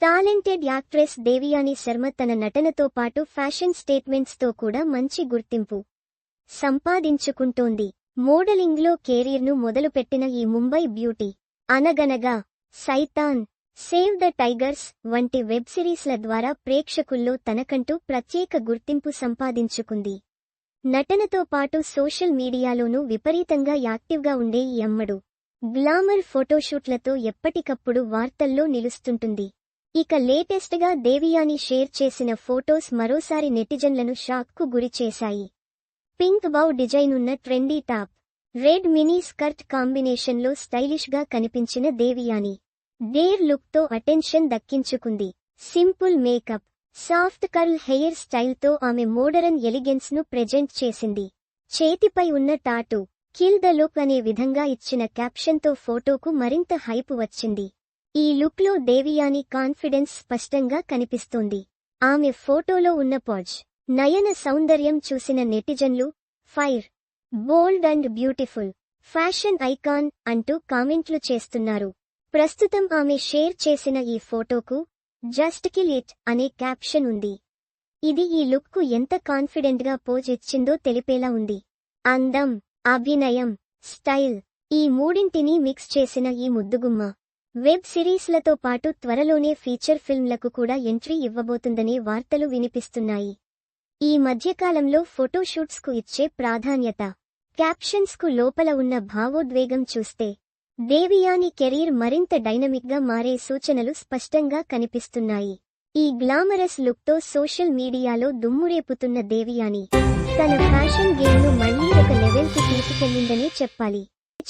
Talented actress దేవియాని Sharma తన నటనతో పాటు ఫ్యాషన్ స్టేట్మెంట్స్తో కూడా మంచి గుర్తింపు సంపాదించుకుంటోంది. మోడలింగ్లో కెరీర్ను మొదలుపెట్టిన ఈ ముంబై బ్యూటీ అనగనగా, సైతాన్, సేవ్ ద టైగర్స్ వంటి వెబ్ సిరీస్ల ద్వారా ప్రేక్షకుల్లో తనకంటూ ప్రత్యేక గుర్తింపు సంపాదించుకుంది. నటనతో పాటు సోషల్ మీడియాలోనూ విపరీతంగా యాక్టివ్గా ఉండే ఈ అమ్మడు గ్లామర్ ఫోటోషూట్లతో ఎప్పటికప్పుడు వార్తల్లో నిలుస్తుంటుంది. ఇక లేటెస్ట్గా దేవియాని షేర్ చేసిన ఫోటోస్ మరోసారి నెటిజన్లను షాక్కు గురిచేశాయి. పింక్ బౌ డిజైన్ ఉన్న trendy top, red mini skirt కాంబినేషన్లో స్టైలిష్గా కనిపించిన దేవియాని డేర్ లుక్తో అటెన్షన్ దక్కించుకుంది. Simple makeup, soft curl hair స్టైల్తో ఆమె మోడరన్ ఎలిగెన్స్ను ప్రెజెంట్ చేసింది. చేతిపై ఉన్న టాటూ కిల్ ద లుక్ అనే విధంగా ఇచ్చిన క్యాప్షన్తో ఫోటోకు మరింత హైప్ వచ్చింది. ఈ లుక్లో దేవియాని కాన్ఫిడెన్స్ స్పష్టంగా కనిపిస్తోంది. ఆమె ఫోటోలో ఉన్న పోజ్, నయన సౌందర్యం చూసిన నెటిజన్లు fire, bold and beautiful, fashion icon అంటూ కామెంట్లు చేస్తున్నారు. ప్రస్తుతం ఆమె షేర్ చేసిన ఈ ఫోటోకు జస్ట్ కిల్ ఇట్ అనే క్యాప్షన్ ఉంది. ఇది ఈ లుక్కు ఎంత కాన్ఫిడెంట్గా పోజ్ ఇచ్చిందో తెలిపేలా ఉంది. అందం, అభినయం, స్టైల్ ఈ మూడింటినీ మిక్స్ చేసిన ఈ ముద్దుగుమ్మ వెబ్ సిరీస్లతో పాటు త్వరలోనే ఫీచర్ ఫిల్మ్లకు కూడా ఎంట్రీ ఇవ్వబోతుందనే వార్తలు వినిపిస్తున్నాయి. ఈ మధ్యకాలంలో ఫోటోషూట్స్కు ఇచ్చే ప్రాధాన్యత, క్యాప్షన్స్కు లోపల ఉన్న భావోద్వేగం చూస్తే దేవియాని కెరీర్ మరింత డైనమిక్గా మారే సూచనలు స్పష్టంగా కనిపిస్తున్నాయి. ఈ గ్లామరస్ లుక్తో సోషల్ మీడియాలో దుమ్మురేపుతున్న దేవియాని తన ఫ్యాషన్ గేమ్ను మళ్లీ ఒక లెవెల్కి తీసుకెళ్లిందనే చెప్పాలి.